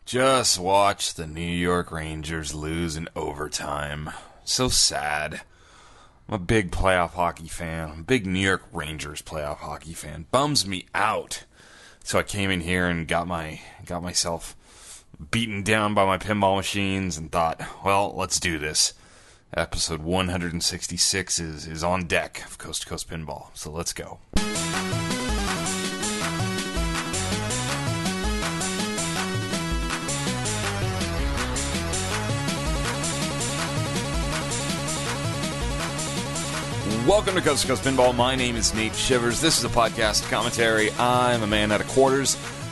Just watch the New York Rangers lose in overtime. So sad. I'm a big playoff hockey fan. I'm a big New York Rangers playoff hockey fan. Bums me out. So I came in here and got myself beaten down by my pinball machines and thought, well, let's do this. Episode 166 is on deck of Coast to Coast Pinball. So let's go. Welcome to Coast to Coast Pinball. My name is Nate Shivers. This is a podcast commentary. I'm a man out of quarters,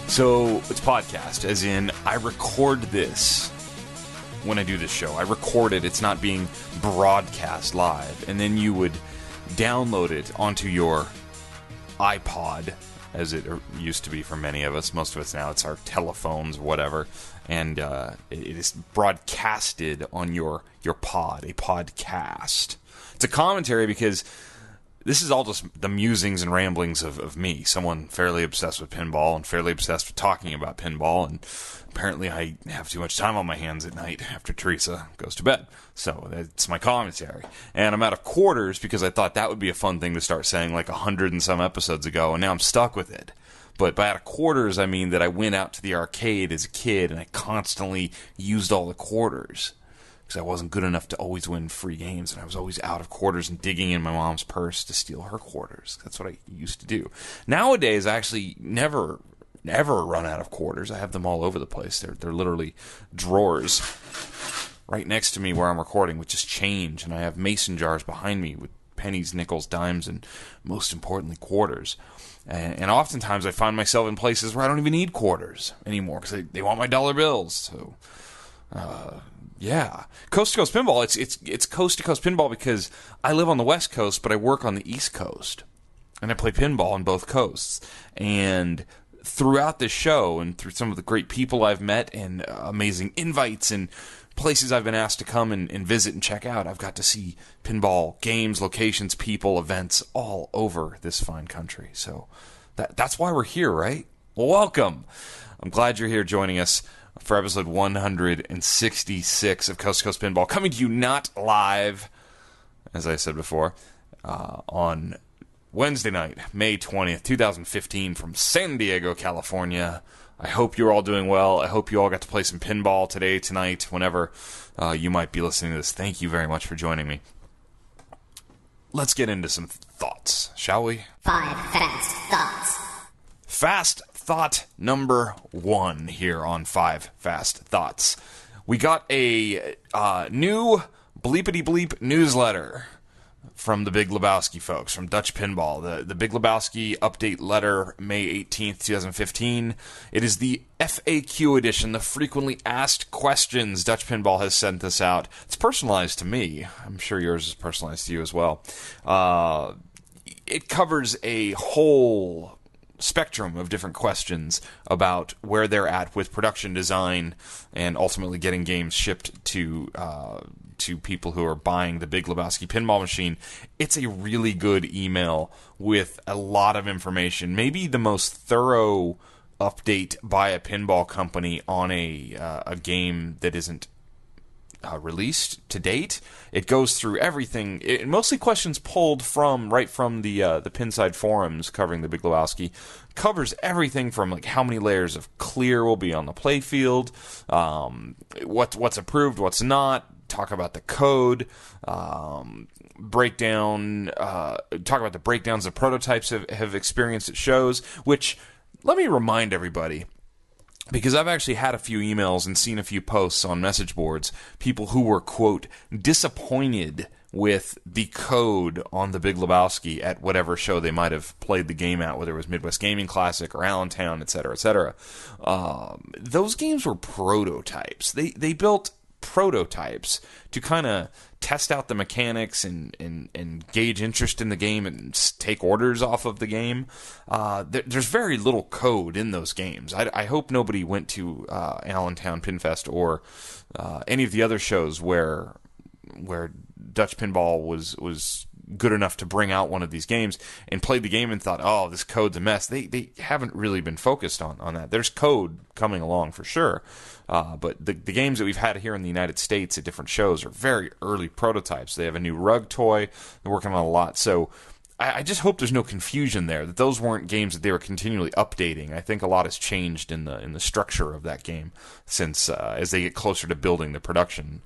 so it's podcast, as in I record this when I do this show. I record it. It's not being broadcast live. And then you would download it onto your iPod, as it used to be for many of us. Most of us now, it's our telephones, whatever. And it is broadcasted on your pod, a podcast. It's a commentary because this is all just the musings and ramblings of me, someone fairly obsessed with pinball and fairly obsessed with talking about pinball, and apparently I have too much time on my hands at night after Teresa goes to bed. So that's my commentary. And I'm out of quarters because I thought that would be a fun thing to start saying like 100 and some episodes ago, and now I'm stuck with it. But by out of quarters, I mean that I went out to the arcade as a kid and I constantly used all the quarters. Because I wasn't good enough to always win free games, and I was always out of quarters and digging in my mom's purse to steal her quarters. That's what I used to do. Nowadays, I actually never run out of quarters. I have them all over the place. They're literally drawers right next to me where I'm recording, with just change, and I have mason jars behind me with pennies, nickels, dimes, and most importantly, quarters. And oftentimes I find myself in places where I don't even need quarters anymore because they want my dollar bills. So, yeah. Coast to Coast Pinball, it's Coast to Coast Pinball because I live on the West Coast, but I work on the East Coast. And I play pinball on both coasts. And throughout this show, and through some of the great people I've met, and amazing invites, and places I've been asked to come and visit and check out, I've got to see pinball games, locations, people, events all over this fine country. So that's why we're here, right? Well, welcome. I'm glad you're here joining us for episode 166 of Coast to Coast Pinball, coming to you not live, as I said before, on Wednesday night, May 20th, 2015, from San Diego, California. I hope you're all doing well. I hope you all got to play some pinball today, tonight, whenever you might be listening to this. Thank you very much for joining me. Let's get into some thoughts, shall we? 5 fast thoughts. Fast thought number 1 here on 5 Fast Thoughts. We got a new bleepity bleep newsletter from the Big Lebowski folks, from Dutch Pinball. The Big Lebowski update letter, May 18th, 2015. It is the FAQ edition, the frequently asked questions. Dutch Pinball has sent this out. It's personalized to me. I'm sure yours is personalized to you as well. It covers a whole spectrum of different questions about where they're at with production design and ultimately getting games shipped to people who are buying the Big Lebowski pinball machine. It's a really good email with a lot of information, maybe the most thorough update by a pinball company on a game that isn't released to date. It goes through everything. Mostly questions pulled from the Pinside forums covering the Big Lebowski. Covers everything from like how many layers of clear will be on the playfield, what's approved, what's not. Talk about the code, breakdown. Talk about the breakdowns of prototypes have experienced at shows. Which, let me remind everybody, because I've actually had a few emails and seen a few posts on message boards, people who were, quote, disappointed with the code on the Big Lebowski at whatever show they might have played the game at, whether it was Midwest Gaming Classic or Allentown, etc., etc. Those games were prototypes. They built prototypes to kind of test out the mechanics and gauge interest in the game and take orders off of the game. There's very little code in those games. I hope nobody went to Allentown Pinfest or any of the other shows where Dutch Pinball was good enough to bring out one of these games and played the game and thought, oh, this code's a mess. They haven't really been focused on that. There's code coming along for sure, but the games that we've had here in the United States at different shows are very early prototypes. They have a new rug toy. They're working on a lot. So I just hope there's no confusion there, that those weren't games that they were continually updating. I think a lot has changed in the structure of that game since as they get closer to building the production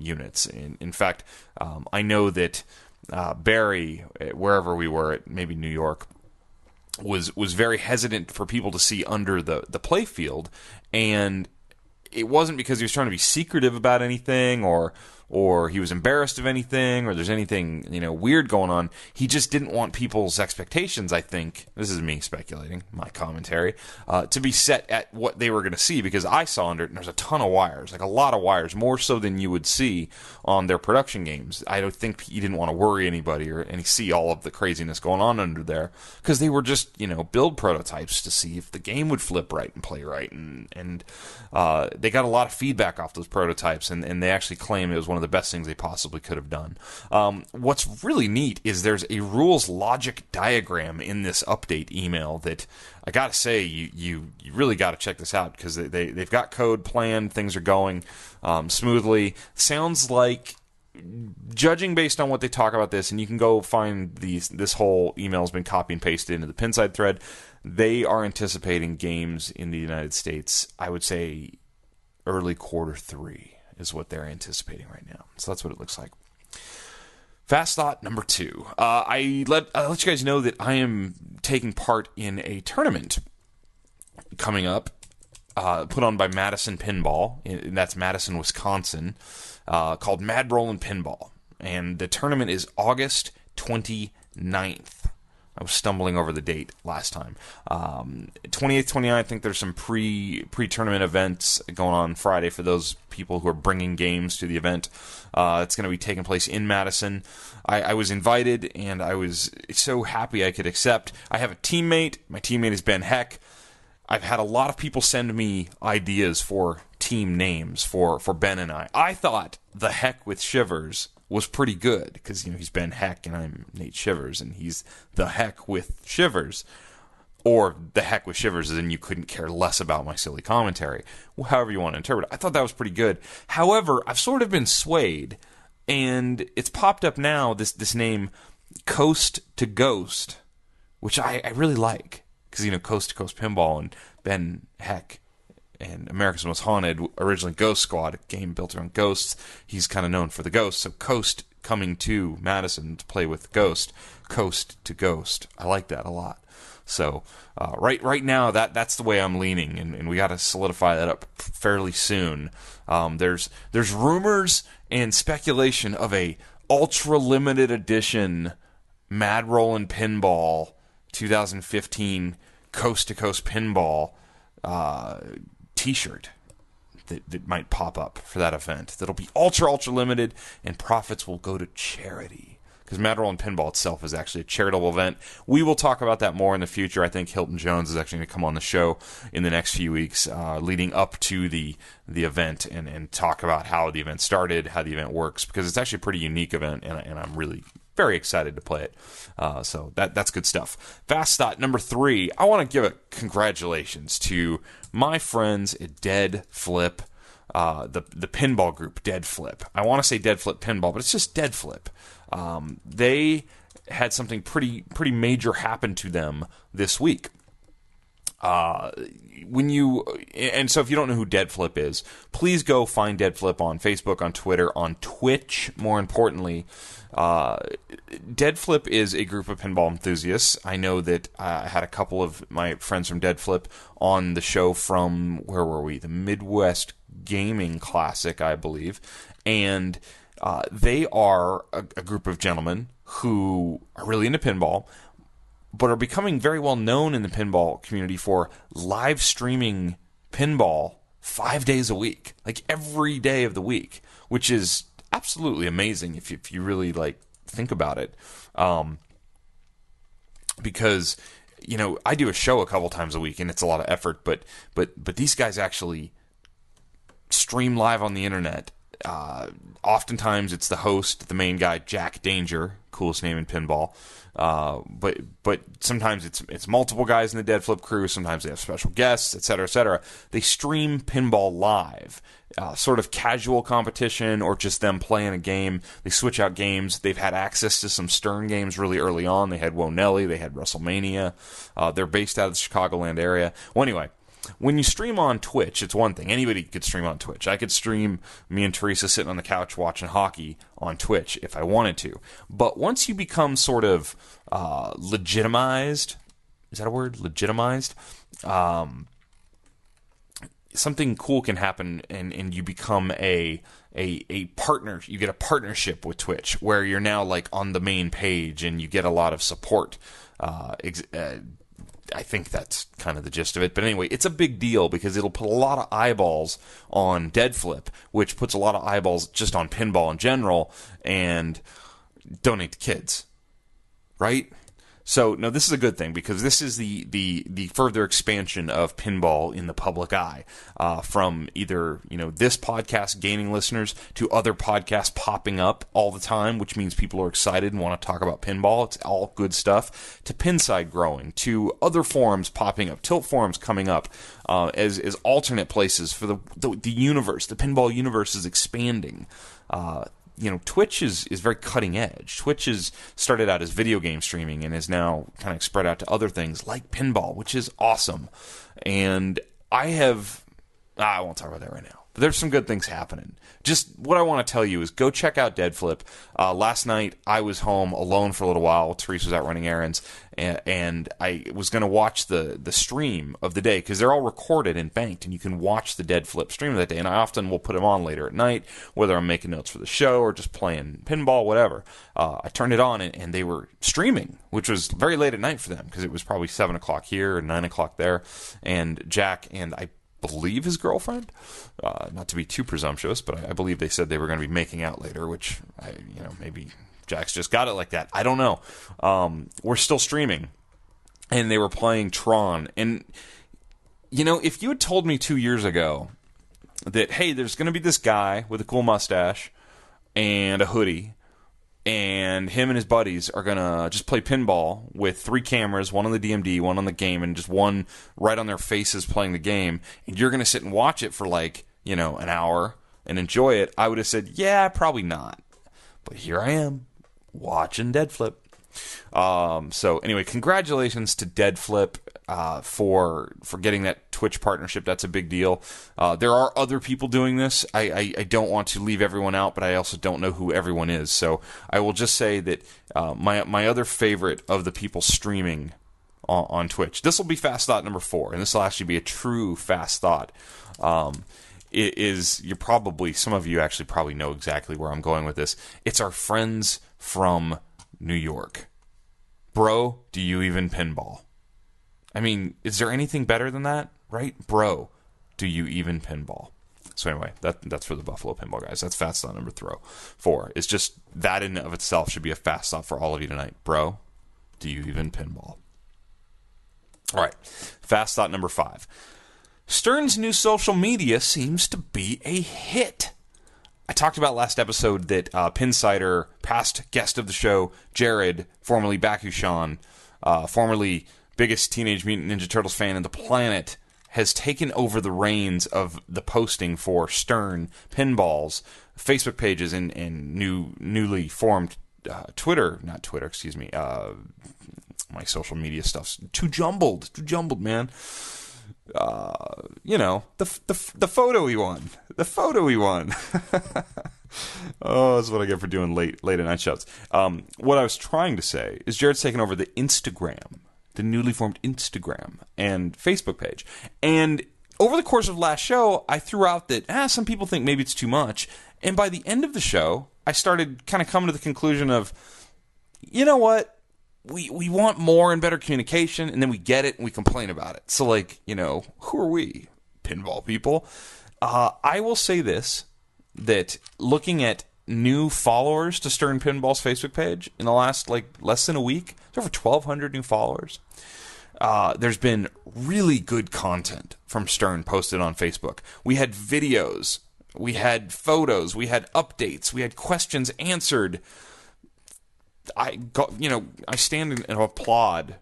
units. In fact, I know that Barry, wherever we were, at maybe New York, was very hesitant for people to see under the play field, and it wasn't because he was trying to be secretive about anything or he was embarrassed of anything, or there's anything, weird going on. He just didn't want people's expectations, I think, this is me speculating, my commentary, to be set at what they were going to see, because I saw under it, and there's a ton of wires, like a lot of wires, more so than you would see on their production games. I don't think he didn't want to worry anybody and see all of the craziness going on under there, because they were just, build prototypes to see if the game would flip right and play right, and they got a lot of feedback off those prototypes, and they actually claim it was one of the best things they possibly could have done. What's really neat is there's a rules logic diagram in this update email that I gotta say you really gotta check this out, because they've got code planned, things are going smoothly. Sounds like, judging based on what they talk about this, and you can go find this whole email has been copy and pasted into the Pinside thread, they are anticipating games in the United States, I would say early Q3 is what they're anticipating right now. So that's what it looks like. Fast thought number 2. I let you guys know that I am taking part in a tournament coming up, put on by Madison Pinball, and that's Madison, Wisconsin, called Mad Rollin' Pinball. And the tournament is August 29th. I was stumbling over the date last time. 28th, 29th, I think there's some pre-tournament events going on Friday for those people who are bringing games to the event. It's going to be taking place in Madison. I was invited, and I was so happy I could accept. I have a teammate. My teammate is Ben Heck. I've had a lot of people send me ideas for team names for Ben and I. I thought the Heck with Shivers was pretty good, because he's Ben Heck and I'm Nate Shivers, and he's the Heck with Shivers, or the Heck with Shivers, and you couldn't care less about my silly commentary. Well, however you want to interpret it. I thought that was pretty good. However, I've sort of been swayed, and it's popped up now, this name Coast2Coast, which I really like, because Coast2Coast Pinball and Ben Heck and America's Most Haunted, originally Ghost Squad, a game built around ghosts. He's kind of known for the ghosts. So Coast coming to Madison to play with Ghost. Coast2Coast. I like that a lot. So right now, that's the way I'm leaning, and we got to solidify that up fairly soon. There's rumors and speculation of a ultra limited edition Mad Rollin' Pinball 2015 Coast2Coast Pinball T-shirt that might pop up for that event. That'll be ultra limited, and profits will go to charity, because Mad Rollin' Pinball itself is actually a charitable event. We will talk about that more in the future. I think Hilton Jones is actually going to come on the show in the next few weeks leading up to the event and talk about how the event started, how the event works, because it's actually a pretty unique event, and I'm really very excited to play it. So that's good stuff. Fast thought number 3. I want to give a congratulations to my friends at Dead Flip, the pinball group Dead Flip. I want to say Dead Flip Pinball, but it's just Dead Flip. They had something pretty major happen to them this week. So if you don't know who Dead Flip is, please go find Dead Flip on Facebook, on Twitter, on Twitch, more importantly. Dead Flip is a group of pinball enthusiasts. I know that I had a couple of my friends from Dead Flip on the show from, where were we? The Midwest Gaming Classic, I believe. And they are a group of gentlemen who are really into pinball, but are becoming very well known in the pinball community for live streaming pinball 5 days a week, like every day of the week, which is absolutely amazing if you really think about it. Because I do a show a couple times a week, and it's a lot of effort, but these guys actually stream live on the internet. Oftentimes it's the host, the main guy, Jack Danger, coolest name in pinball. But sometimes it's multiple guys in the Dead Flip crew. Sometimes they have special guests, et cetera, et cetera. They stream pinball live, sort of casual competition or just them playing a game. They switch out games. They've had access to some Stern games really early on. They had Whoa Nelly. They had WrestleMania. They're based out of the Chicagoland area. Well, anyway, when you stream on Twitch, it's one thing. Anybody could stream on Twitch. I could stream me and Teresa sitting on the couch watching hockey on Twitch if I wanted to. But once you become sort of legitimized, is that a word? Legitimized? Something cool can happen, and you become a partner. You get a partnership with Twitch where you're now like on the main page and you get a lot of support. I think that's kind of the gist of it. But anyway, it's a big deal because it'll put a lot of eyeballs on Dead Flip, which puts a lot of eyeballs just on pinball in general, and donate to kids, right? So, no, this is a good thing because this is the further expansion of pinball in the public eye, from either, this podcast gaining listeners to other podcasts popping up all the time, which means people are excited and want to talk about pinball. It's all good stuff. To Pinside growing, to other forums popping up, Tilt forums coming up, as alternate places for the universe. The pinball universe is expanding. Twitch is very cutting edge. Twitch has started out as video game streaming and is now kind of spread out to other things like pinball, which is awesome. And I won't talk about that right now. But there's some good things happening. Just what I want to tell you is go check out Dead Flip. Last night I was home alone for a little while. Teresa was out running errands, and I was going to watch the stream of the day because they're all recorded and banked, and you can watch the Dead Flip stream of that day. And I often will put them on later at night, whether I'm making notes for the show or just playing pinball, whatever. I turned it on, and they were streaming, which was very late at night for them because it was probably 7 o'clock here and 9 o'clock there. And Jack and I believe his girlfriend, not to be too presumptuous, but I believe they said they were going to be making out later, which maybe Jack's just got it like that. I don't know. We're still streaming, and they were playing Tron. And if you had told me 2 years ago that, hey, there's going to be this guy with a cool mustache and a hoodie, and him and his buddies are going to just play pinball with 3 cameras, one on the DMD, one on the game, and just one right on their faces playing the game, and you're going to sit and watch it for an hour and enjoy it, I would have said, yeah, probably not. But here I am, watching Dead Flip. So anyway, congratulations to Dead Flip for getting that Twitch partnership. That's a big deal. There are other people doing this. I don't want to leave everyone out, but I also don't know who everyone is. So I will just say that my other favorite of the people streaming on Twitch, this will be Fast Thought number 4, and this will actually be a true Fast Thought. Some of you actually probably know exactly where I'm going with this. It's our friends from New York. Bro, do you even pinball? I mean, is there anything better than that, right? Bro, do you even pinball? So anyway, that's for the Buffalo Pinball guys. That's Fast Thought number 4. It's just that in and of itself should be a Fast Thought for all of you tonight. Bro, do you even pinball? All right, Fast Thought number 5. Stern's new social media seems to be a hit. I talked about last episode that Pinsider, past guest of the show, Jared, formerly Bakushan, formerly biggest Teenage Mutant Ninja Turtles fan in the planet, has taken over the reins of the posting for Stern Pinball's Facebook pages and newly formed my social media stuff's too jumbled, man. The photo he won. Oh, that's what I get for doing late at night shows. What I was trying to say is Jared's taken over the Instagram, the newly formed Instagram and Facebook page. And over the course of last show, I threw out that some people think maybe it's too much. And by the end of the show, I started kind of coming to the conclusion of, you know what? We want more and better communication, and then we get it and we complain about it. So, who are we? Pinball people. I will say this, that looking at new followers to Stern Pinball's Facebook page in the last, less than a week, there's over 1,200 new followers. There's been really good content from Stern posted on Facebook. We had videos, we had photos, we had updates, we had questions answered. I stand and applaud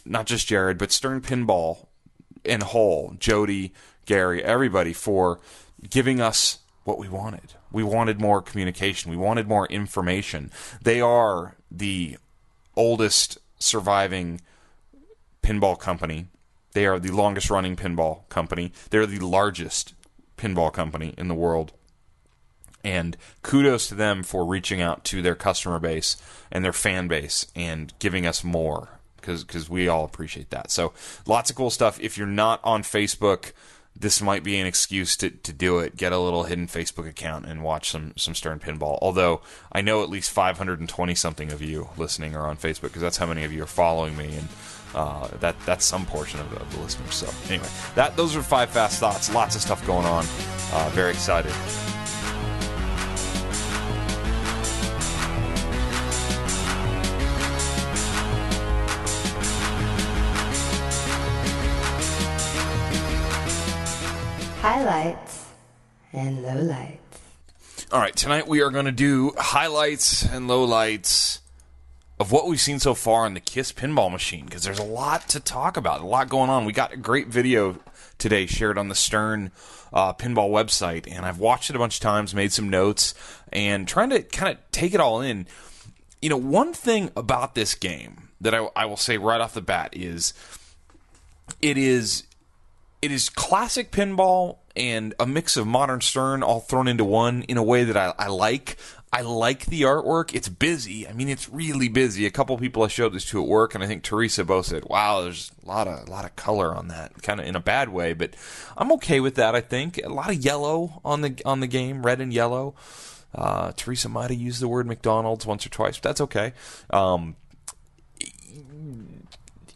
not just Jared, but Stern Pinball and Hull, Jody, Gary, everybody for giving us what we wanted. We wanted more communication. We wanted more information. They are the oldest surviving pinball company. They are the longest running pinball company. They're the largest pinball company in the world. And kudos to them for reaching out to their customer base and their fan base and giving us more, because we all appreciate that. So lots of cool stuff. If you're not on Facebook, this might be an excuse to do it. Get a little hidden Facebook account and watch some Stern Pinball. Although I know at least 520-something of you listening are on Facebook, because that's how many of you are following me, and that's some portion of the listeners. So anyway, those are 5 fast thoughts. Lots of stuff going on. Very excited. Highlights and lowlights. All right, tonight we are going to do highlights and lowlights of what we've seen so far on the KISS pinball machine, because there's a lot to talk about, a lot going on. We got a great video today shared on the Stern pinball website, and I've watched it a bunch of times, made some notes, and trying to kind of take it all in. You know, one thing about this game that I will say right off the bat is it is classic pinball and a mix of modern Stern all thrown into one in a way that I like. I like the artwork. It's busy. I mean, it's really busy. A couple people I showed this to at work, and I think Teresa both said, "Wow, there's a lot of color on that," kind of in a bad way, but I'm okay with that. I think a lot of yellow on the game, red and yellow. Teresa might have used the word McDonald's once or twice, but that's okay.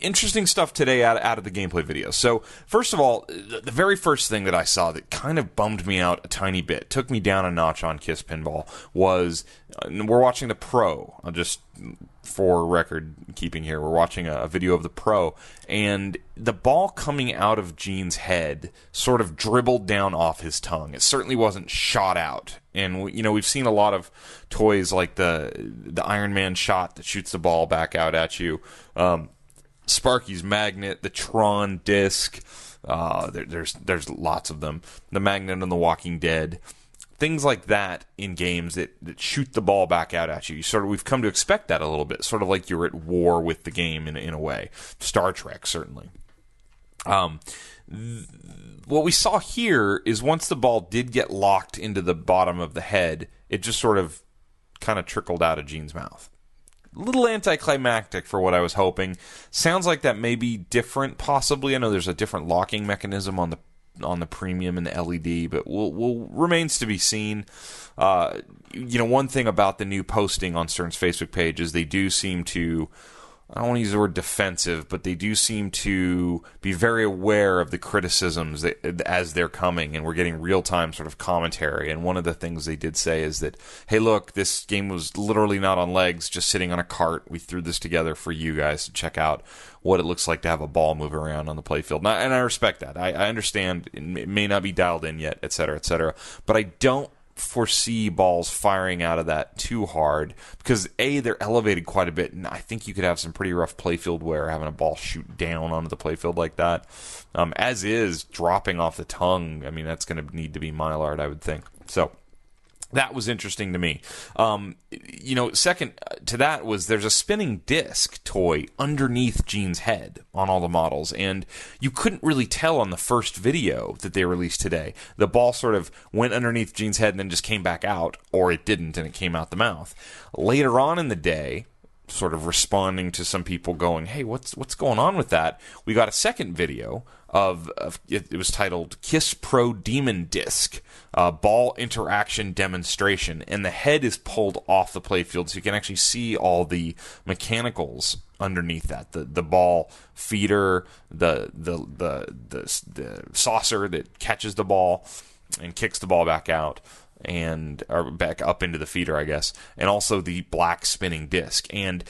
Interesting stuff today out of the gameplay video. So, first of all, the very first thing that I saw that kind of bummed me out a tiny bit, took me down a notch on KISS Pinball, was we're watching the Pro. Just for record keeping here, we're watching a video of the Pro, and the ball coming out of Gene's head sort of dribbled down off his tongue. It certainly wasn't shot out. And we've seen a lot of toys like the Iron Man shot that shoots the ball back out at you. Sparky's magnet, the Tron disc, there's lots of them. The magnet on The Walking Dead, things like that in games that shoot the ball back out at you. We've come to expect that a little bit, sort of like you're at war with the game in a way. Star Trek, certainly. What we saw here is once the ball did get locked into the bottom of the head, it just sort of kind of trickled out of Gene's mouth. Little anticlimactic for what I was hoping. Sounds like that may be different, possibly. I know there's a different locking mechanism on the premium and the LED, but will remains to be seen. One thing about the new posting on Stern's Facebook page is they do seem to, I don't want to use the word defensive, but they do seem to be very aware of the criticisms as they're coming, and we're getting real-time sort of commentary. And one of the things they did say is that, hey, look, this game was literally not on legs, just sitting on a cart. We threw this together for you guys to check out what it looks like to have a ball move around on the playfield. And I respect that. I understand it may not be dialed in yet, et cetera, but I don't foresee balls firing out of that too hard, because they're elevated quite a bit, and I think you could have some pretty rough playfield wear having a ball shoot down onto the playfield like that. As is, dropping off the tongue, I mean, that's going to need to be Mylar, I would think. So that was interesting to me. Second to that was there's a spinning disc toy underneath Gene's head on all the models, and you couldn't really tell on the first video that they released today. The ball sort of went underneath Gene's head and then just came back out, or it didn't and it came out the mouth. Later on in the day, sort of responding to some people going, hey, what's going on with that? We got a second video of it was titled KISS Pro Demon Disc, Ball Interaction Demonstration, and the head is pulled off the playfield so you can actually see all the mechanicals underneath that, the ball feeder, the saucer that catches the ball and kicks the ball back out, or back up into the feeder, I guess, and also the black spinning disc. And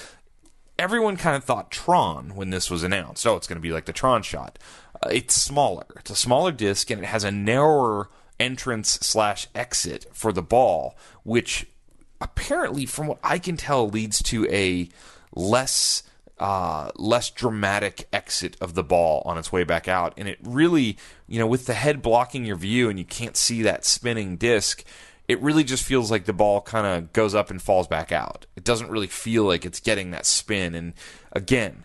everyone kind of thought Tron when this was announced. Oh, it's going to be like the Tron shot. It's smaller. It's a smaller disc, and it has a narrower entrance/exit for the ball, which apparently, from what I can tell, leads to a less dramatic exit of the ball on its way back out. And it really, with the head blocking your view and you can't see that spinning disc, it really just feels like the ball kind of goes up and falls back out. It doesn't really feel like it's getting that spin. And again,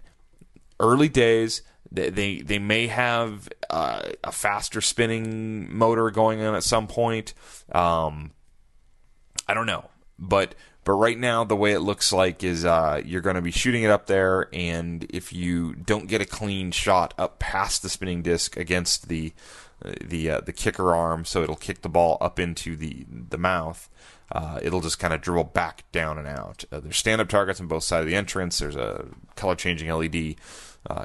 early days, they may have a faster spinning motor going on at some point. I don't know. But right now, the way it looks like is you're going to be shooting it up there, and if you don't get a clean shot up past the spinning disc against the kicker arm, so it'll kick the ball up into the mouth, it'll just kind of dribble back down and out. There's stand-up targets on both sides of the entrance. There's a color-changing LED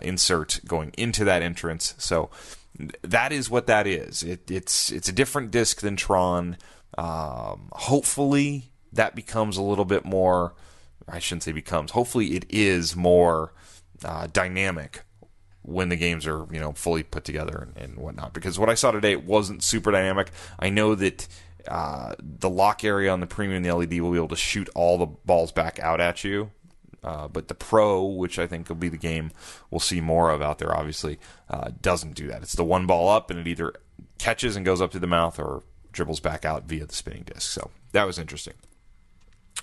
insert going into that entrance. So that is what that is. It's a different disc than Tron. Hopefully that becomes a little bit more, I shouldn't say becomes, hopefully it is more dynamic when the games are, fully put together and whatnot. Because what I saw today, it wasn't super dynamic. I know that the lock area on the Premium and the LED will be able to shoot all the balls back out at you. But the Pro, which I think will be the game we'll see more of out there, obviously, doesn't do that. It's the one ball up, and it either catches and goes up to the mouth or dribbles back out via the spinning disc. So that was interesting.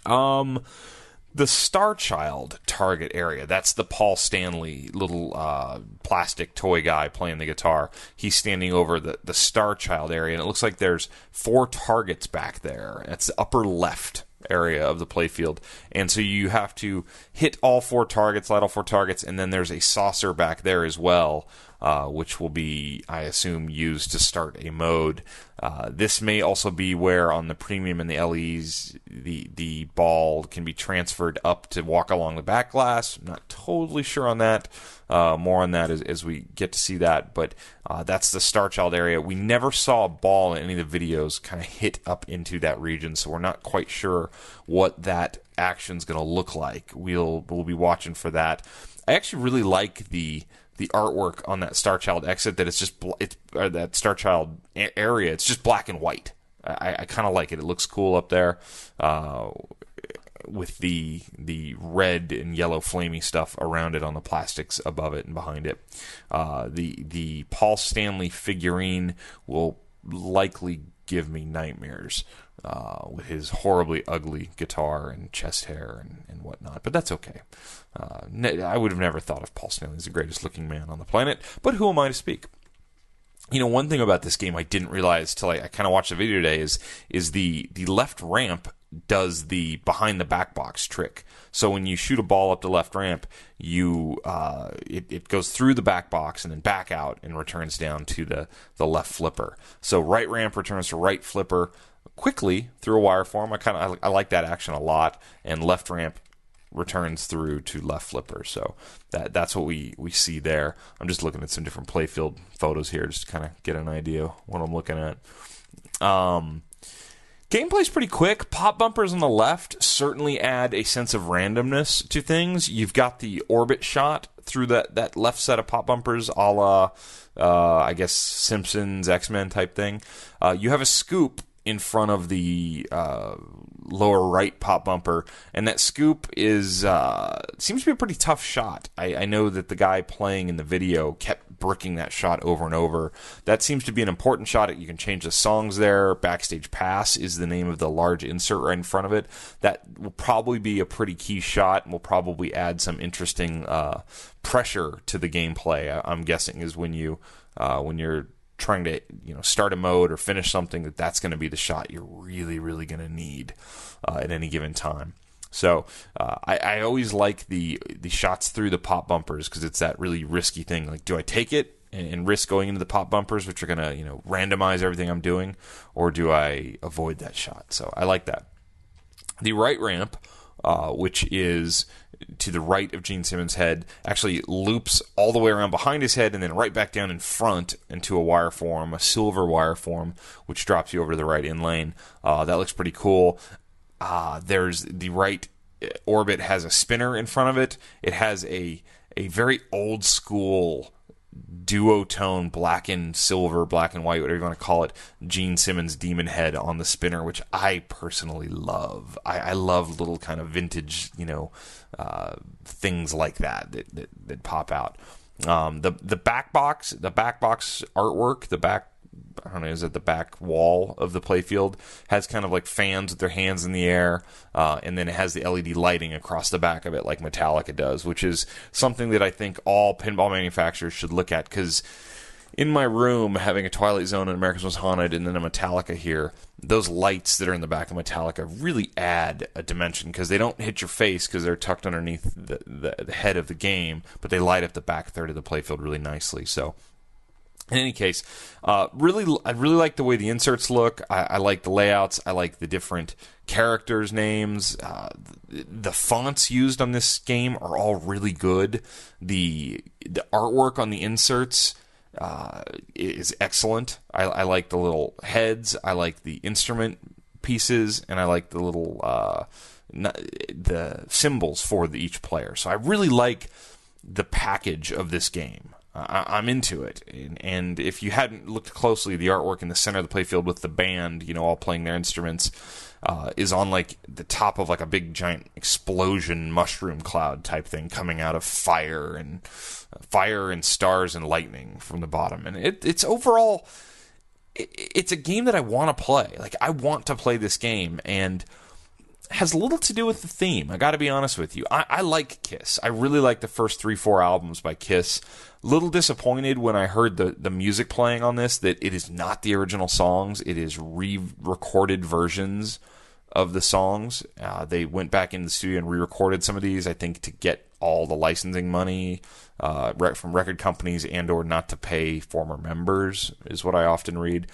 The Star Child target area, that's the Paul Stanley little plastic toy guy playing the guitar. He's standing over the Star Child area, and it looks like there's 4 targets back there. That's the upper left area of the playfield. And so you have to hit all 4 targets, light all 4 targets, and then there's a saucer back there as well, which will be, I assume, used to start a mode. This may also be where on the Premium and the LEs, the ball can be transferred up to walk along the back glass. I'm not totally sure on that. More on that as we get to see that. But that's the Star Child area. We never saw a ball in any of the videos kind of hit up into that region, so we're not quite sure what that action's going to look like. We'll be watching for that. I actually really like the artwork on that Star Child exit, that it's just that Star Child area. It's just black and white. I kind of like it. It looks cool up there with the red and yellow flamey stuff around it on the plastics above it and behind it. The Paul Stanley figurine will likely give me nightmares with his horribly ugly guitar and chest hair and whatnot, but that's okay. I would have never thought of Paul Stanley as the greatest looking man on the planet, but who am I to speak? One thing about this game I didn't realize till I kind of watched the video today is the left ramp does the behind the back box trick. So when you shoot a ball up the left ramp, it goes through the back box and then back out and returns down to the left flipper. So right ramp returns to right flipper quickly through a wire form. I like that action a lot, and left ramp returns through to left flipper. So that's what we see there. I'm just looking at some different playfield photos here just to kind of get an idea what I'm looking at. Gameplay's pretty quick. Pop bumpers on the left certainly add a sense of randomness to things. You've got the orbit shot through that left set of pop bumpers, a la, I guess, Simpsons, X-Men type thing. You have a scoop in front of the lower right pop bumper, and that scoop is seems to be a pretty tough shot. I know that the guy playing in the video kept bricking that shot over and over. That seems to be an important shot. You can change the songs there. Backstage Pass is the name of the large insert right in front of it. That will probably be a pretty key shot and will probably add some interesting pressure to the gameplay. I'm guessing is when you're trying to start a mode or finish something, that's going to be the shot you're really, really going to need at any given time. So I always like the shots through the pop bumpers because it's that really risky thing. Like, do I take it and risk going into the pop bumpers, which are going to randomize everything I'm doing, or do I avoid that shot? So I like that. The right ramp, which is to the right of Gene Simmons' head, actually loops all the way around behind his head and then right back down in front into a wire form, a silver wire form, which drops you over to the right in lane. That looks pretty cool. There's the right orbit has a spinner in front of it. It has a very old school duotone black and silver, black and white, whatever you want to call it, Gene Simmons demon head on the spinner, which I personally love. I love little kind of vintage, things like that pop out. The back box artwork, I don't know, is it the back wall of the playfield, has kind of like fans with their hands in the air, and then it has the LED lighting across the back of it like Metallica does, which is something that I think all pinball manufacturers should look at, because in my room, having a Twilight Zone and America's Most Haunted and then a Metallica here, those lights that are in the back of Metallica really add a dimension, because they don't hit your face because they're tucked underneath the head of the game, but they light up the back third of the playfield really nicely. So in any case, I really like the way the inserts look. I like the layouts. I like the different characters' names. The fonts used on this game are all really good. The artwork on the inserts is excellent. I like the little heads. I like the instrument pieces, and I like the little the symbols for each player. So I really like the package of this game. I'm into it, and if you hadn't looked closely, the artwork in the center of the playfield with the band, all playing their instruments, is on like the top of like a big giant explosion mushroom cloud type thing coming out of fire and stars and lightning from the bottom. And it's overall, it's a game that I want to play. Like, I want to play this game, and has little to do with the theme. I got to be honest with you. I like Kiss. I really like the first 3-4 albums by Kiss. Little disappointed when I heard the music playing on this, that it is not the original songs. It is re-recorded versions of the songs. They went back into the studio and re-recorded some of these, I think, to get all the licensing money from record companies, and or not to pay former members, is what I often read.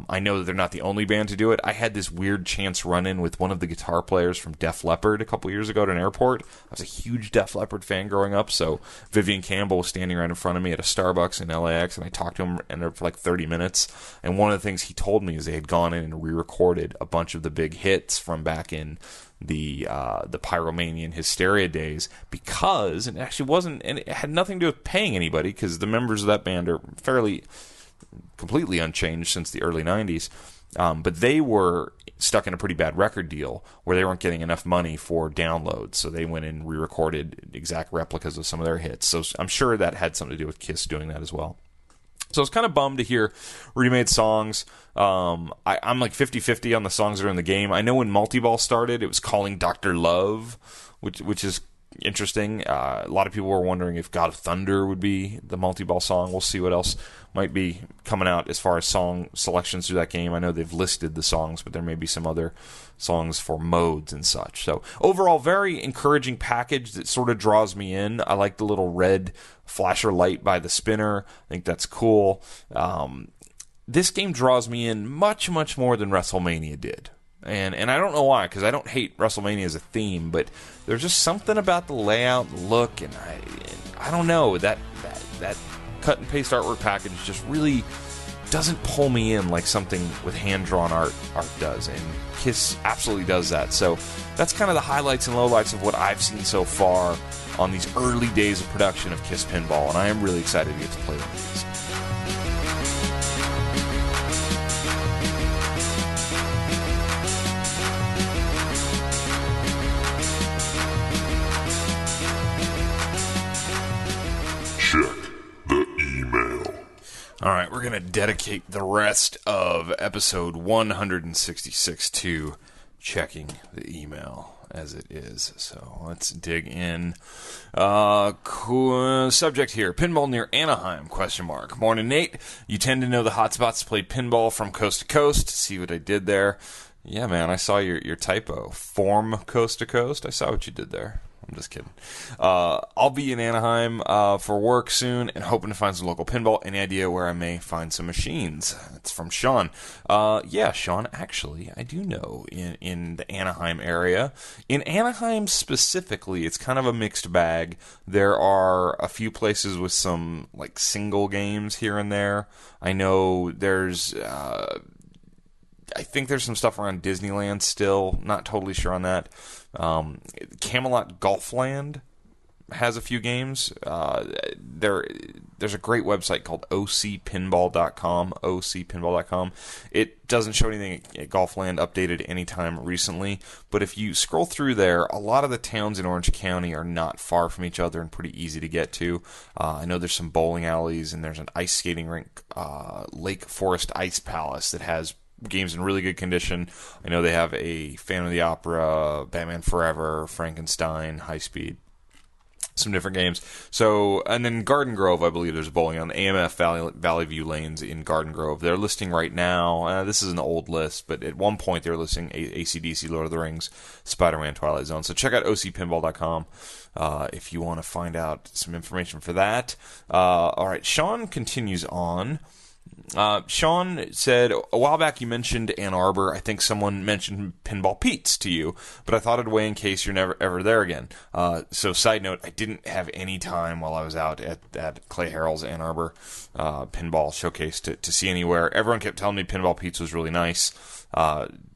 I know that they're not the only band to do it. I had this weird chance run-in with one of the guitar players from Def Leppard a couple years ago at an airport. I was a huge Def Leppard fan growing up, so Vivian Campbell was standing right in front of me at a Starbucks in LAX, and I talked to him for like 30 minutes. And one of the things he told me is they had gone in and re-recorded a bunch of the big hits from back in the Pyromania and Hysteria days, because it actually wasn't, and it had nothing to do with paying anybody, because the members of that band are completely unchanged since the early 90s, but they were stuck in a pretty bad record deal where they weren't getting enough money for downloads, so they went and re-recorded exact replicas of some of their hits. So I'm sure that had something to do with Kiss doing that as well. So I was kind of bummed to hear remade songs. I'm like 50-50 on the songs that are in the game. I know when Multiball started, it was calling Dr. Love, which is interesting. A lot of people were wondering if God of Thunder would be the Multiball song. We'll see what else might be coming out as far as song selections through that game. I know they've listed the songs, but there may be some other songs for modes and such. So overall, very encouraging package that sort of draws me in. I like the little red flasher light by the spinner. I think that's cool. This game draws me in much, much more than WrestleMania did. And I don't know why, because I don't hate WrestleMania as a theme, but there's just something about the layout, look, and I don't know, that cut and paste artwork package just really doesn't pull me in like something with hand-drawn art does, and Kiss absolutely does that. So that's kind of the highlights and lowlights of what I've seen so far on these early days of production of Kiss Pinball, and I am really excited to get to play one of these. All right, we're going to dedicate the rest of episode 166 to checking the email as it is. So let's dig in. Subject here, pinball near Anaheim, ? Morning, Nate. You tend to know the hotspots to play pinball from coast to coast. See what I did there? Yeah, man, I saw your typo. Form coast to coast. I saw what you did there. I'm just kidding. I'll be in Anaheim for work soon and hoping to find some local pinball. Any idea where I may find some machines? It's from Sean. Yeah, Sean, actually, I do know in the Anaheim area. In Anaheim specifically, it's kind of a mixed bag. There are a few places with some like single games here and there. I know there's... I think there's some stuff around Disneyland still. Not totally sure on that. Camelot Golfland has a few games. there's a great website called ocpinball.com, ocpinball.com. It doesn't show anything at Golfland updated anytime recently, but if you scroll through there, a lot of the towns in Orange County are not far from each other and pretty easy to get to. I know there's some bowling alleys, and there's an ice skating rink, Lake Forest Ice Palace, that has games in really good condition. I know they have a Phantom of the Opera, Batman Forever, Frankenstein, High Speed, some different games. So, and then Garden Grove, I believe there's bowling on the AMF Valley View lanes in Garden Grove. They're listing right now, this is an old list, but at one point they were listing AC/DC, Lord of the Rings, Spider-Man, Twilight Zone. So check out ocpinball.com if you want to find out some information for that. All right, Sean continues on. Sean said, a while back you mentioned Ann Arbor. I think someone mentioned Pinball Pete's to you, but I thought I'd weigh in case you're never ever there again. So side note, I didn't have any time while I was out at Clay Harrell's Ann Arbor pinball showcase to see anywhere. Everyone kept telling me Pinball Pete's was really nice.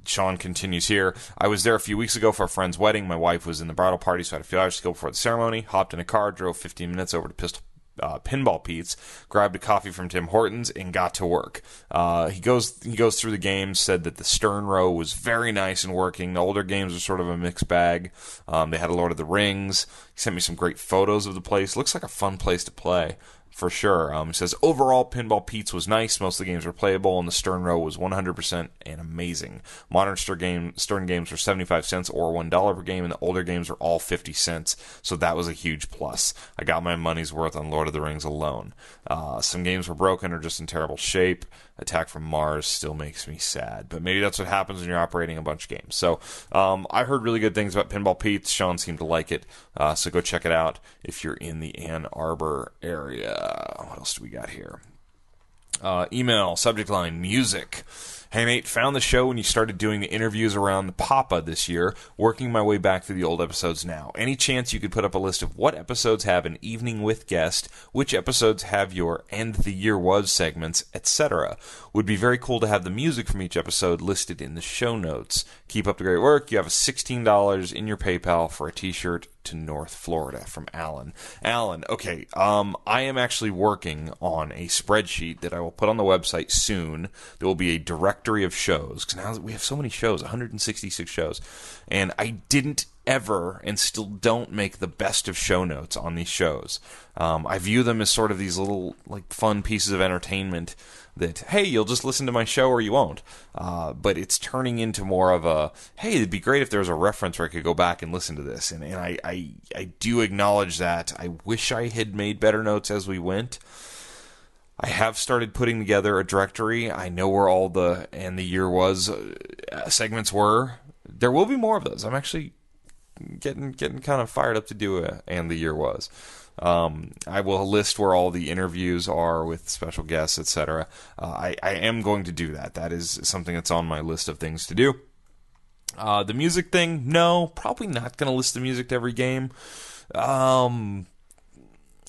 Sean continues here. I was there a few weeks ago for a friend's wedding. My wife was in the bridal party, so I had a few hours to go before the ceremony. Hopped in a car, drove 15 minutes over to Pinball Pete's, grabbed a coffee from Tim Hortons, and got to work. He goes through the games, said that the Stern row was very nice and working. The older games were sort of a mixed bag. They had a Lord of the Rings. He sent me some great photos of the place. Looks like a fun place to play, for sure. He says, overall, Pinball Pete's was nice. Most of the games were playable, and the Stern row was 100% and amazing. Modern Stern games were 75 cents or $1 per game, and the older games were all 50 cents, so that was a huge plus. I got my money's worth on Lord of the Rings alone. Some games were broken or just in terrible shape. Attack from Mars still makes me sad, but maybe that's what happens when you're operating a bunch of games. So I heard really good things about Pinball Pete's. Sean seemed to like it, so go check it out if you're in the Ann Arbor area. What else do we got here? Email, subject line, music. Hey Nate, found the show when you started doing the interviews around the Papa this year, working my way back through the old episodes now. Any chance you could put up a list of what episodes have an evening with guest, which episodes have your End the Year Was segments, etc. Would be very cool to have the music from each episode listed in the show notes. Keep up the great work. You have a $16 in your PayPal for a t-shirt to North Florida, from Alan. Alan, okay, I am actually working on a spreadsheet that I will put on the website soon. There will be a directory of shows, because now we have so many shows, 166 shows, and I didn't ever and still don't make the best of show notes on these shows. I view them as sort of these little like fun pieces of entertainment that, hey, you'll just listen to my show or you won't. But it's turning into more of a, hey, it'd be great if there was a reference where I could go back and listen to this. And I do acknowledge that. I wish I had made better notes as we went. I have started putting together a directory. I know where all the And the Year Was segments were. There will be more of those. I'm actually getting kind of fired up to do a And the Year Was. I will list where all the interviews are with special guests, etc. I am going to do that. That is something that's on my list of things to do. The music thing, no, probably not going to list the music to every game.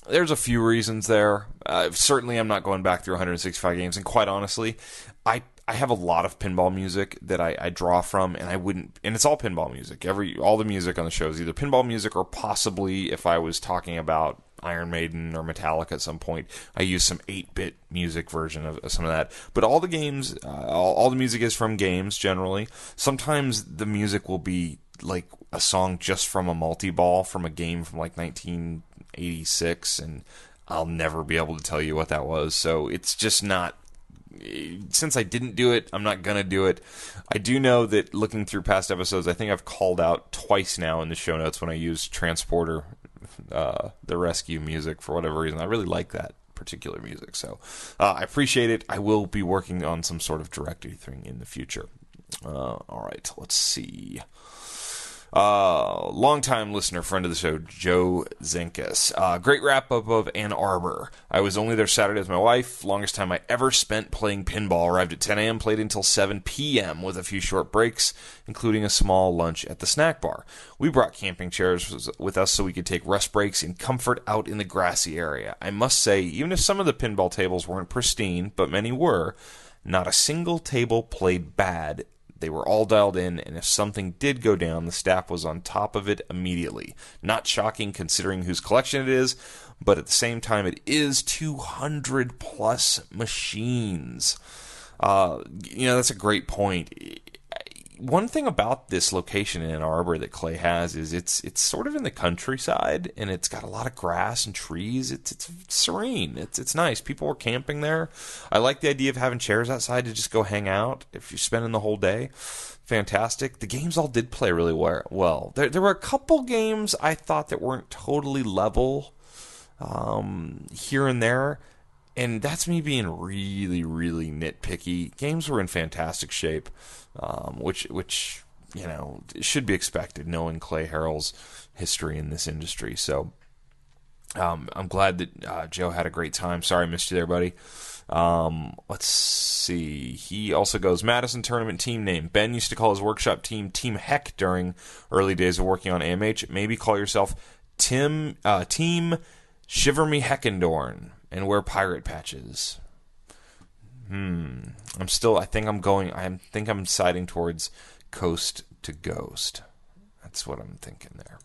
There's a few reasons there. Certainly I'm not going back through 165 games, and quite honestly, I have a lot of pinball music that I draw from, and it's all pinball music. All the music on the show is either pinball music or possibly, if I was talking about Iron Maiden or Metallica at some point, I use some 8-bit music version of some of that. But all the games, all the music is from games generally. Sometimes the music will be like a song just from a multi-ball from a game from like 1986, and I'll never be able to tell you what that was. So it's just not. Since I didn't do it, I'm not going to do it. I do know that looking through past episodes, I think I've called out twice now in the show notes when I used Transporter, the rescue music, for whatever reason. I really like that particular music. So I appreciate it. I will be working on some sort of directory thing in the future. All right, let's see. Long-time listener, friend of the show, Joe Zenkus. Great wrap-up of Ann Arbor. I was only there Saturday with my wife. Longest time I ever spent playing pinball. Arrived at 10 a.m., played until 7 p.m. with a few short breaks, including a small lunch at the snack bar. We brought camping chairs with us so we could take rest breaks in comfort out in the grassy area. I must say, even if some of the pinball tables weren't pristine, but many were, not a single table played bad They were all dialed in, and if something did go down, the staff was on top of it immediately. Not shocking considering whose collection it is, but at the same time, it is 200 plus machines. That's a great point. One thing about this location in Ann Arbor that Clay has is it's sort of in the countryside, and it's got a lot of grass and trees. It's serene. It's nice. People were camping there. I like the idea of having chairs outside to just go hang out if you're spending the whole day. Fantastic. The games all did play really well. There were a couple games I thought that weren't totally level here and there. And that's me being really, really nitpicky. Games were in fantastic shape, which should be expected, knowing Clay Harrell's history in this industry. So I'm glad that Joe had a great time. Sorry I missed you there, buddy. Let's see. He also goes, Madison tournament team name. Ben used to call his workshop team Team Heck during early days of working on AMH. Maybe call yourself Team Shiver Me Heckendorn. And wear pirate patches. I think I'm siding towards Coast2Coast. That's what I'm thinking there.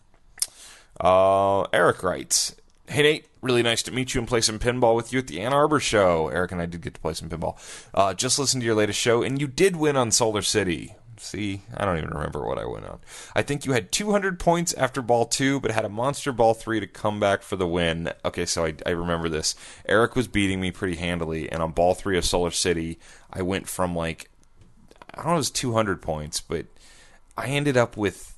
Eric writes, hey Nate, really nice to meet you and play some pinball with you at the Ann Arbor show. Eric and I did get to play some pinball. Just listened to your latest show, and you did win on Solar City. See, I don't even remember what I went on. I think you had 200 points after ball 2, but had a monster ball 3 to come back for the win. Okay, so I remember this. Eric was beating me pretty handily, and on ball 3 of Solar City, I went from I don't know, it was 200 points, but I ended up with,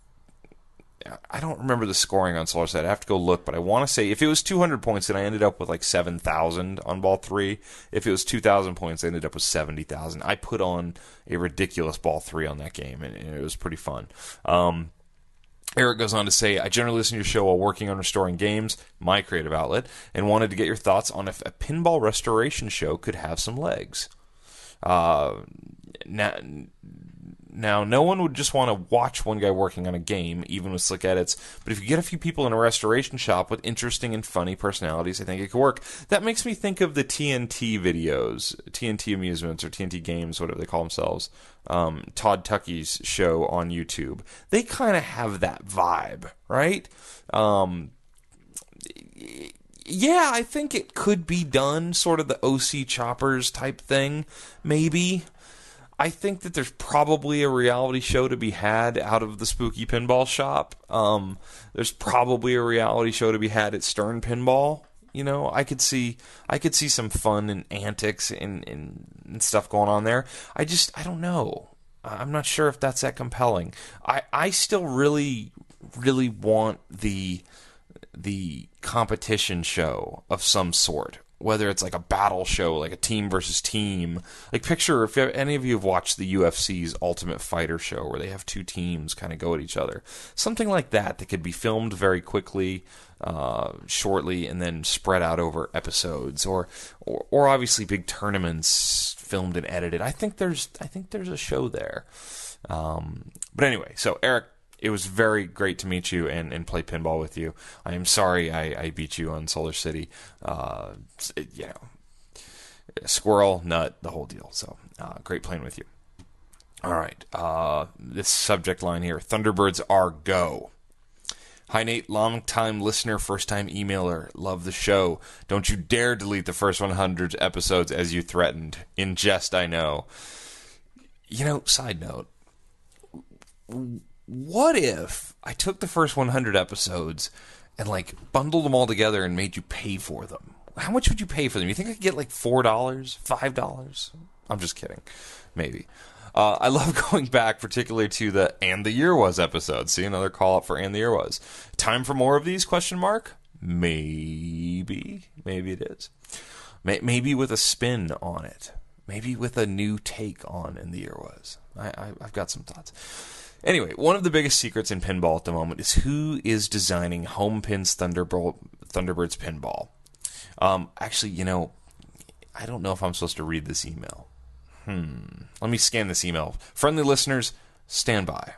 I don't remember the scoring on Solar City. I have to go look, but I want to say if it was 200 points, then I ended up with 7,000 on ball 3. If it was 2,000 points, I ended up with 70,000. I put on a ridiculous ball 3 on that game, and it was pretty fun. Eric goes on to say, I generally listen to your show while working on restoring games, my creative outlet, and wanted to get your thoughts on if a pinball restoration show could have some legs. Now, no one would just want to watch one guy working on a game, even with slick edits, but if you get a few people in a restoration shop with interesting and funny personalities, I think it could work. That makes me think of the TNT videos, TNT Amusements, or TNT Games, whatever they call themselves, Todd Tuckey's show on YouTube. They kind of have that vibe, right? Yeah, I think it could be done, sort of the OC Choppers type thing, maybe. I think that there's probably a reality show to be had out of the Spooky Pinball Shop. There's probably a reality show to be had at Stern Pinball. I could see some fun and antics and stuff going on there. I don't know. I'm not sure if that's that compelling. I still really, really want the competition show of some sort. Whether it's a battle show, like a team versus team. Picture if any of you have watched the UFC's Ultimate Fighter show where they have two teams kind of go at each other. Something like that could be filmed very quickly, shortly, and then spread out over episodes. Or obviously big tournaments filmed and edited. I think there's a show there. But anyway, so Eric, it was very great to meet you and play pinball with you. I am sorry I beat you on Solar City. Squirrel, nut, the whole deal. So, great playing with you. All right. This subject line here, Thunderbirds are go. Hi, Nate. Long-time listener, first-time emailer. Love the show. Don't you dare delete the first 100 episodes as you threatened. In jest, I know. Side note. What if I took the first 100 episodes and bundled them all together and made you pay for them? How much would you pay for them? You think I could get $4, $5? I'm just kidding. Maybe. I love going back, particularly to the "And the Year Was" episode. See, another call up for "And the Year Was." Time for more of these? Question mark. Maybe it is. Maybe with a spin on it. Maybe with a new take on "And the Year Was." I've got some thoughts. Anyway, one of the biggest secrets in pinball at the moment is who is designing Home Pin's Thunderbirds pinball. Actually, I don't know if I'm supposed to read this email. Let me scan this email. Friendly listeners, stand by.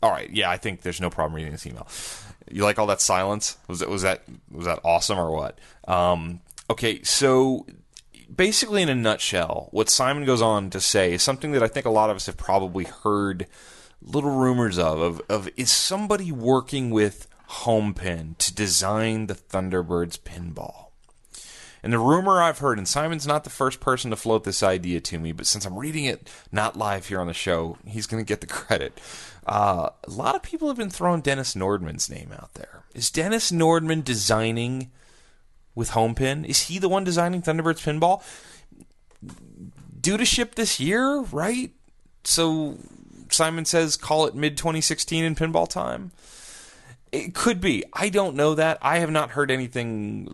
All right. Yeah, I think there's no problem reading this email. You like all that silence? Was that awesome or what? Okay, so basically in a nutshell, what Simon goes on to say is something that I think a lot of us have probably heard little rumors of is somebody working with Homepin to design the Thunderbirds pinball. And the rumor I've heard, and Simon's not the first person to float this idea to me, but since I'm reading it not live here on the show, he's going to get the credit. A lot of people have been throwing Dennis Nordman's name out there. Is Dennis Nordman designing with Homepin? Is he the one designing Thunderbirds pinball? Due to ship this year, right? So Simon says call it mid-2016 in pinball time. It could be. I don't know that. I have not heard anything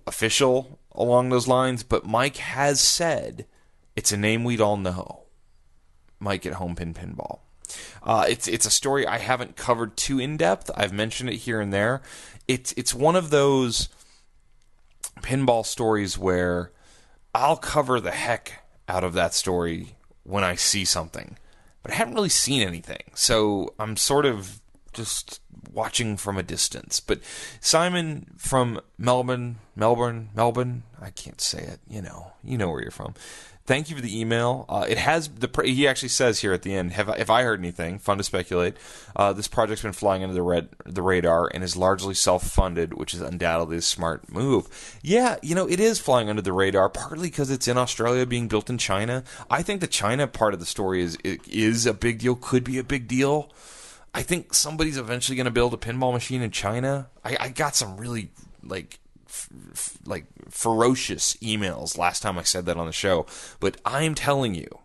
official along those lines, but Mike has said it's a name we'd all know. Mike at Homepin Pinball. It's a story I haven't covered too in depth. I've mentioned it here and there. It's one of those pinball stories where I'll cover the heck out of that story when I see something, but I haven't really seen anything. So I'm sort of just watching from a distance. But Simon from Melbourne, I can't say it, you know where you're from. Thank you for the email. It has he actually says here at the end, have I heard anything? Fun to speculate. This project's been flying under the radar and is largely self-funded, which is undoubtedly a smart move. Yeah, it is flying under the radar, partly because it's in Australia being built in China. I think the China part of the story is a big deal, could be a big deal. I think somebody's eventually going to build a pinball machine in China. I got some really ferocious emails last time I said that on the show, but I'm telling you,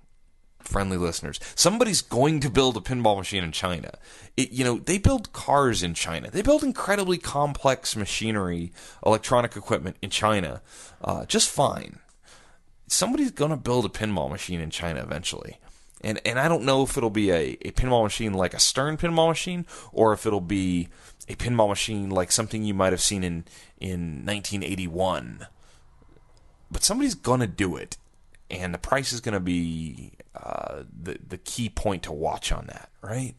friendly listeners, somebody's going to build a pinball machine in China. They build cars in China. They build incredibly complex machinery, electronic equipment in China, just fine. Somebody's going to build a pinball machine in China eventually. And I don't know if it'll be a pinball machine like a Stern pinball machine, or if it'll be a pinball machine like something you might have seen in 1981. But somebody's going to do it, and the price is going to be the key point to watch on that, right?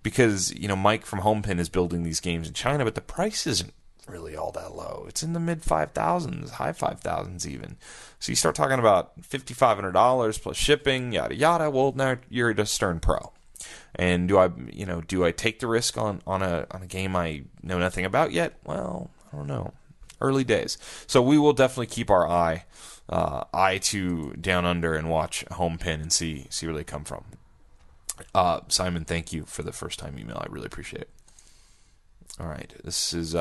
Because, Mike from Homepin is building these games in China, but the price isn't really all that low. It's in the mid 5,000s, high 5,000s even. So you start talking about $5,500 plus shipping, yada yada. Well, now you're at a Stern Pro. And do I take the risk on a game I know nothing about yet? Well, I don't know. Early days. So we will definitely keep our eye to Down Under and watch Homepin and see where they come from. Simon, thank you for the first time email. I really appreciate it. All right, this is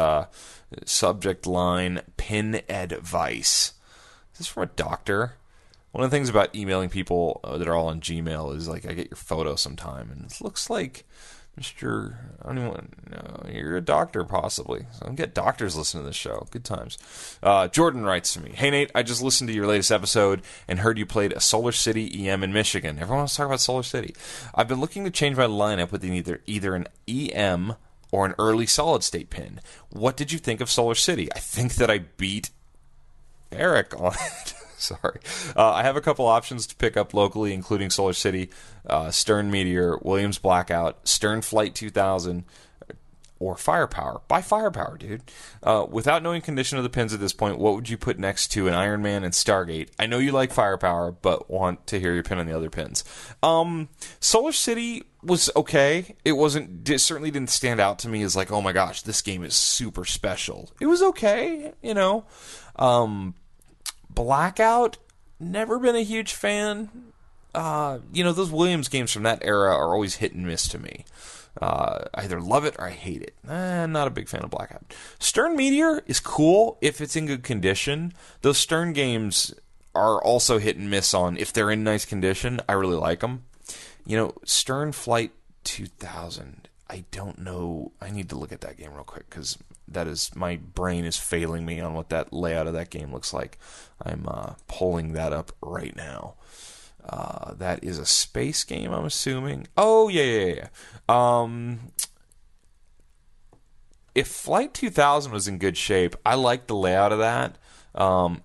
subject line pin advice. This is from a doctor. One of the things about emailing people that are all on Gmail is I get your photo sometime, and it looks like Mr. I don't even know, you're a doctor possibly. So don't get doctors listening to this show. Good times. Jordan writes to me, "Hey Nate, I just listened to your latest episode and heard you played a Solar City EM in Michigan. Everyone wants to talk about Solar City. I've been looking to change my lineup with either an EM or an early solid-state pin. What did you think of Solar City? I think that I beat Eric on it." Sorry. I have a couple options to pick up locally, including Solar City, Stern Meteor, Williams Blackout, Stern Flight 2000, or Firepower. Buy Firepower, dude. Without knowing condition of the pins at this point, what would you put next to an Iron Man and Stargate? I know you like Firepower, but want to hear your pin on the other pins. Solar City was okay. It certainly didn't stand out to me as oh my gosh, this game is super special. It was okay, Blackout, never been a huge fan. Those Williams games from that era are always hit and miss to me. I either love it or I hate it. Not a big fan of Blackout. Stern Meteor is cool if it's in good condition. Those Stern games are also hit and miss on if they're in nice condition. I really like them. Stern Flight 2000. I don't know. I need to look at that game real quick because my brain is failing me on what that layout of that game looks like. I'm pulling that up right now. That is a space game, I'm assuming. Oh, yeah. If Flight 2000 was in good shape, I like the layout of that.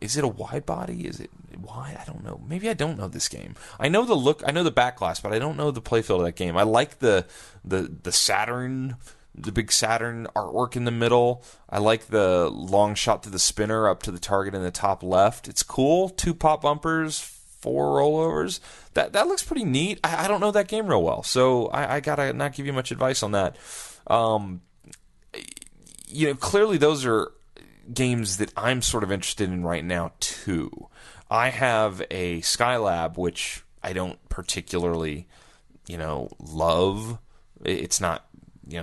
Is it a wide body? Is it wide? I don't know. Maybe I don't know this game. I know the look. I know the back glass, but I don't know the playfield of that game. I like the Saturn, the big Saturn artwork in the middle. I like the long shot to the spinner up to the target in the top left. It's cool. 2 pop bumpers, 4 rollovers. That looks pretty neat. I don't know that game real well, so I gotta not give you much advice on that. Clearly those are games that I'm sort of interested in right now too. I have a Skylab, which I don't particularly, love. It's not,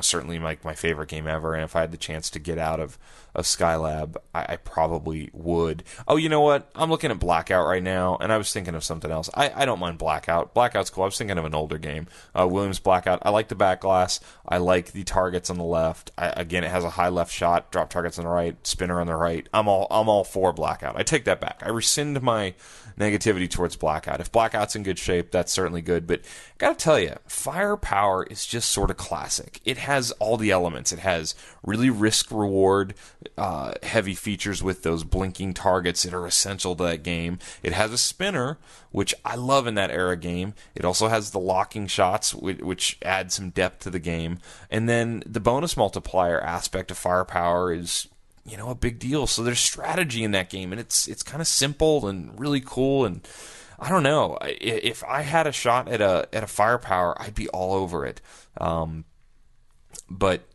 certainly like my favorite game ever. And if I had the chance to get out of Skylab, I probably would. Oh, you know what? I'm looking at Blackout right now, and I was thinking of something else. I don't mind Blackout. Blackout's cool. I was thinking of an older game. Williams Blackout. I like the back glass. I like the targets on the left. Again, it has a high left shot, drop targets on the right, spinner on the right. I'm all for Blackout. I take that back. I rescind my negativity towards Blackout. If Blackout's in good shape, that's certainly good. But I gotta tell you, Firepower is just sort of classic. It has all the elements. It has really risk-reward heavy features with those blinking targets that are essential to that game. It has a spinner, which I love in that era game. It also has the locking shots, which add some depth to the game. And then the bonus multiplier aspect of Firepower is, a big deal. So there's strategy in that game, and it's kind of simple and really cool. And I don't know, if I had a shot at a Firepower, I'd be all over it. But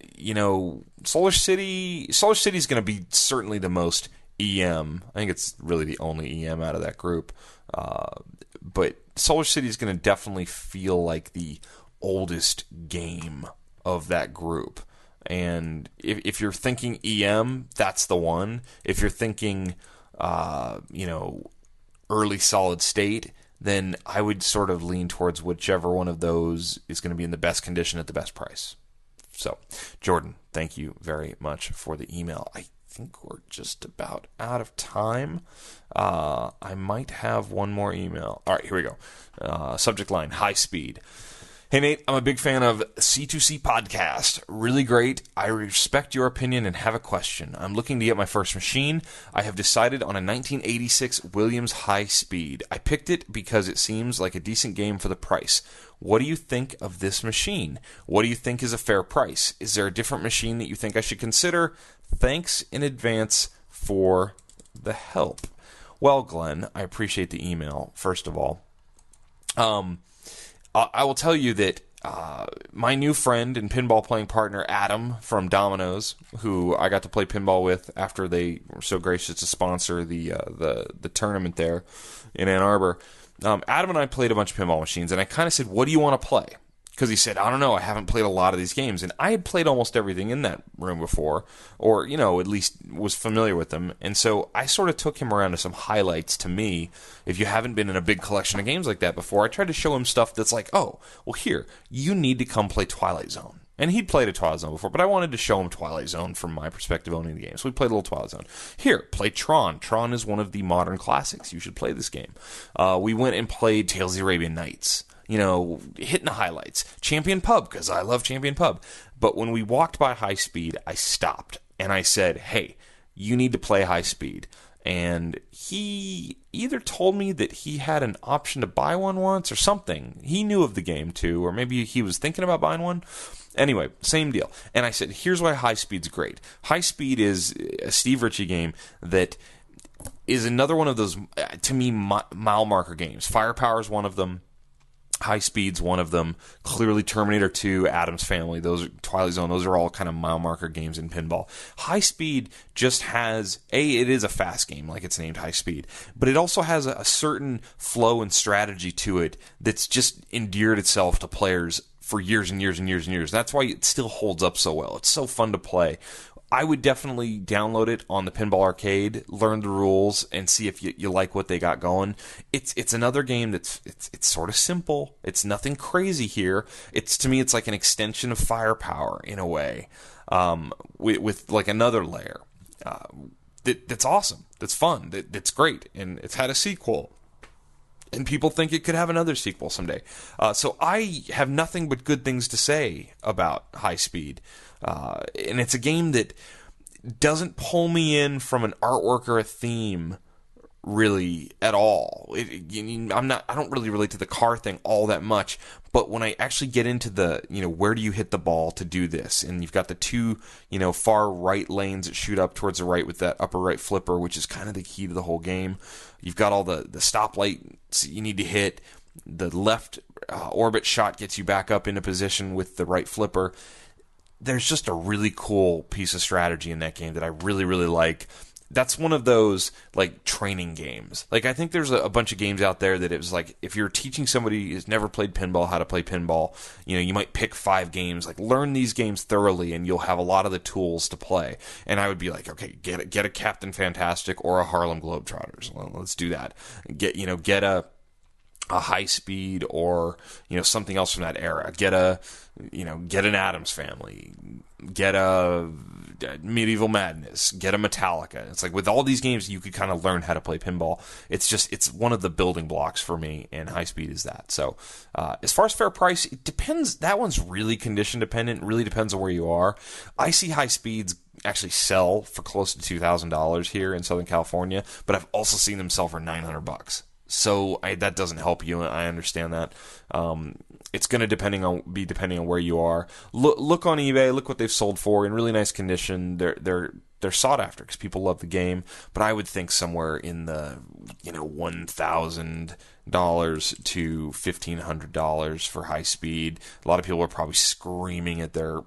Solar City is going to be certainly the most EM. I think it's really the only EM out of that group. But Solar City is going to definitely feel like the oldest game of that group. And if you're thinking EM, that's the one. If you're thinking, early solid state, then I would sort of lean towards whichever one of those is going to be in the best condition at the best price. So, Jordan, thank you very much for the email. I think we're just about out of time. I might have one more email. All right, here we go. Subject line, high speed. Hey, Nate, I'm a big fan of C2C Podcast. Really great. I respect your opinion and have a question. I'm looking to get my first machine. I have decided on a 1986 Williams High Speed. I picked it because it seems like a decent game for the price. What do you think of this machine? What do you think is a fair price? Is there a different machine that you think I should consider? Thanks in advance for the help. Well, Glenn, I appreciate the email, first of all. I will tell you that my new friend and pinball playing partner, Adam from Domino's, who I got to play pinball with after they were so gracious to sponsor the tournament there in Ann Arbor, Adam and I played a bunch of pinball machines, and I kind of said, what do you want to play? Because he said, I don't know, I haven't played a lot of these games. And I had played almost everything in that room before, or, at least was familiar with them. And so I sort of took him around to some highlights to me. If you haven't been in a big collection of games like that before, I tried to show him stuff that's like, oh, well, here, you need to come play Twilight Zone. And he'd played a Twilight Zone before, but I wanted to show him Twilight Zone from my perspective owning the game. So we played a little Twilight Zone. Here, play Tron. Tron is one of the modern classics. You should play this game. We went and played Tales of the Arabian Nights. Hitting the highlights. Champion Pub, because I love Champion Pub. But when we walked by High Speed, I stopped, and I said, hey, you need to play High Speed. And he either told me that he had an option to buy one once or something. He knew of the game, too, or maybe he was thinking about buying one. Anyway, same deal. And I said, here's why High Speed's great. High Speed is a Steve Ritchie game that is another one of those, to me, mile marker games. Firepower is one of them. High Speed's one of them. Clearly Terminator 2, Addams Family, those Twilight Zone, those are all kind of mile marker games in pinball. High Speed just has, it is a fast game, like it's named High Speed, but it also has a certain flow and strategy to it that's just endeared itself to players for years and years and years and years. That's why it still holds up so well. It's so fun to play. I would definitely download it on the Pinball Arcade, learn the rules, and see if you like what they got going. It's another game that's it's sort of simple. It's nothing crazy here. To me, it's like an extension of Firepower in a way, with like another layer. That's awesome. That's fun. That's great, and it's had a sequel. And people think it could have another sequel someday. So I have nothing but good things to say about High Speed. And it's a game that doesn't pull me in from an artwork or a theme really at all. I don't really relate to the car thing all that much, but when I actually get into the, where do you hit the ball to do this? And you've got the two, far right lanes that shoot up towards the right with that upper right flipper, which is kind of the key to the whole game. You've got all the stoplights you need to hit. The left orbit shot gets you back up into position with the right flipper. There's just a really cool piece of strategy in that game that I really, really like. That's one of those, like, training games. Like, I think there's a bunch of games out there that it was like, if you're teaching somebody who's never played pinball how to play pinball, you might pick 5 games, like, learn these games thoroughly, and you'll have a lot of the tools to play. And I would be like, okay, get a Captain Fantastic or a Harlem Globetrotters. Well, let's do that. Get a High Speed or something else from that era. Get an Addams Family. Get a Medieval Madness. Get a Metallica. It's like with all these games, you could kind of learn how to play pinball. It's one of the building blocks for me, and High Speed is that. So as far as fair price, it depends. That one's really condition dependent. It really depends on where you are. I see High Speeds actually sell for close to $2,000 here in Southern California, but I've also seen them sell for $900. So that doesn't help you. I understand that. It's going to be depending on where you are. Look on eBay. Look what they've sold for in really nice condition. They're sought after because people love the game. But I would think somewhere in the $1,000 to $1,500 for High Speed. A lot of people are probably screaming at their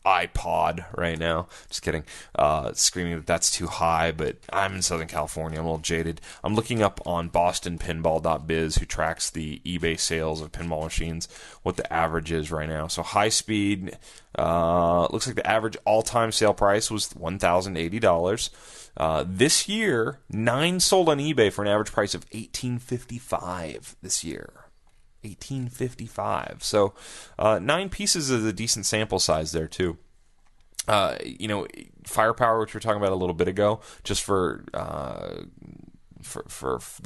iPod right now. Just kidding. Screaming that that's too high, but I'm in Southern California. I'm a little jaded. I'm looking up on bostonpinball.biz, who tracks the eBay sales of pinball machines, what the average is right now. So High Speed, looks like the average all-time sale price was $1,080. This year, 9 sold on eBay for an average price of $1,855 this year. $1,855. So 9 pieces is a decent sample size there too. Firepower, which we were talking about a little bit ago, just for the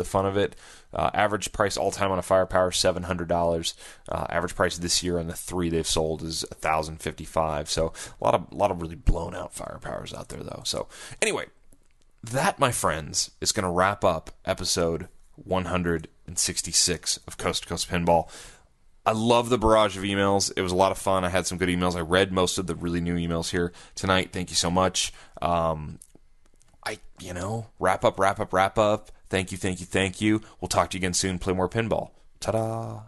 fun of it. Average price all time on a Firepower $700. Average price this year on the 3 they've sold is $1,055. So a lot of really blown out Firepowers out there though. So anyway, that, my friends, is going to wrap up episode 166 of Coast to Coast Pinball. I love the barrage of emails. It was a lot of fun. I had some good emails. I read most of the really new emails here tonight. Thank you so much. Wrap up. Thank you. We'll talk to you again soon. Play more pinball. Ta-da!